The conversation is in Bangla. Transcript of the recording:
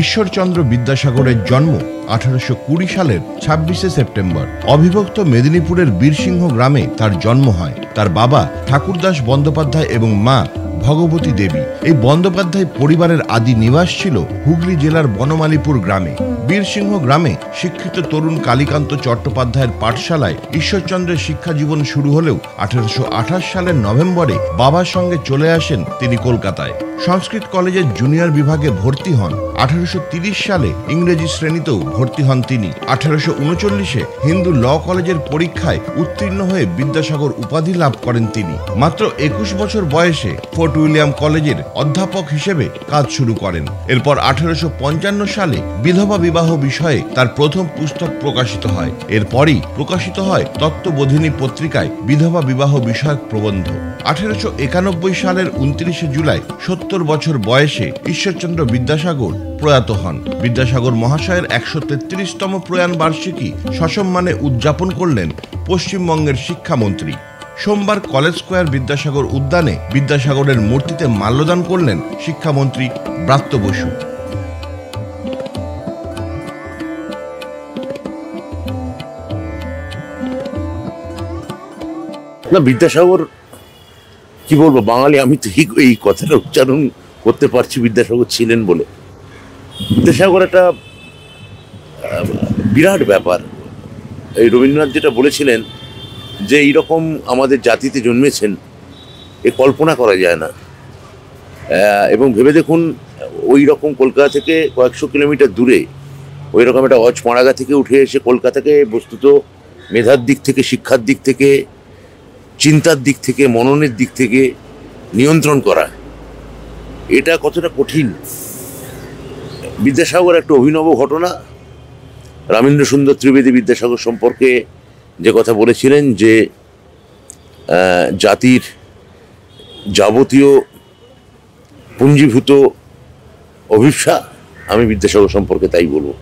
ঈশ্বরচন্দ্র বিদ্যাসাগরের জন্ম 1820 সালের 26শে সেপ্টেম্বর। অবিভক্ত মেদিনীপুরের বীরসিংহ গ্রামে তার জন্ম হয়। তার বাবা ঠাকুরদাস বন্দ্যোপাধ্যায় এবং মা ভগবতী দেবী। এই বন্দ্যোপাধ্যায় পরিবারের আদি নিবাস ছিল হুগলি জেলার বনমালীপুর গ্রামে। বীরসিংহ গ্রামে শিক্ষিত তরুণ কালীকান্ত চট্টোপাধ্যায়ের পাঠশালায় ঈশ্বরচন্দ্রের শিক্ষা জীবন শুরু হলেও 1828 সালের নভেম্বরে বাবার সঙ্গে চলে আসেন তিনি কলকাতায়। সংস্কৃত কলেজের জুনিয়র বিভাগে ভর্তি হন। 1830 সালে ইংরেজি শ্রেণীতেও ভর্তি হন তিনি। 1839-এ হিন্দু ল কলেজের পরীক্ষায় উত্তীর্ণ হয়ে বিদ্যাসাগর উপাধি লাভ করেন তিনি। মাত্র 21 বছর বয়সে ফোর্ট উইলিয়াম কলেজের অধ্যাপক হিসেবে কাজ শুরু করেন। এরপর 1855 সালে বিধবা বিবাহ বিষয়ে তার প্রথম পুস্তক প্রকাশিত হয়। এরপরই প্রকাশিত হয় তত্ত্ববোধিনী পত্রিকায় বিধবা বিবাহ বিষয়ক প্রবন্ধ। 1891 সালের 29শে জুলাই 70 বছর বয়সে ঈশ্বরচন্দ্র বিদ্যাসাগর প্রয়াত হন। বিদ্যাসাগর মহাশয়ের 133তম প্রয়াণ বার্ষিকী সসম্মানে উদযাপন করলেন পশ্চিমবঙ্গের শিক্ষামন্ত্রী। সোমবার কলেজ স্কোয়ার বিদ্যাসাগর উদ্যানে বিদ্যাসাগরের মূর্তিতে মাল্যদান করলেন শিক্ষামন্ত্রী ব্রাত্য বসু। না, বিদ্যাসাগর কি বলবো, বাঙালি আমি তো এই কথাটা উচ্চারণ করতে পারছি বিদ্যাসাগর ছিলেন বলে। বিদ্যাসাগর একটা বিরাট ব্যাপার। এই রবীন্দ্রনাথ যেটা বলেছিলেন যে এইরকম আমাদের জাতিতে জন্মেছেন এ কল্পনা করা যায় না। এবং ভেবে দেখুন, ওই রকম কলকাতা থেকে কয়েকশো কিলোমিটার দূরে ওই রকম একটা অজপাড়াগা থেকে উঠে এসে কলকাতাকে বস্তুত মেধার দিক থেকে, শিক্ষার দিক থেকে, চিন্তার দিক থেকে, মননের দিক থেকে নিয়ন্ত্রণ করা, এটা কতটা কঠিন। বিদ্যাসাগর একটা অভিনব ঘটনা। রামেন্দ্র সুন্দর ত্রিবেদী বিদ্যাসাগর সম্পর্কে যে কথা বলেছিলেন যে জাতির যাবতীয় পুঞ্জীভূত অভিপ্সা, আমি বিদ্যাসাগর সম্পর্কে তাই বলবো।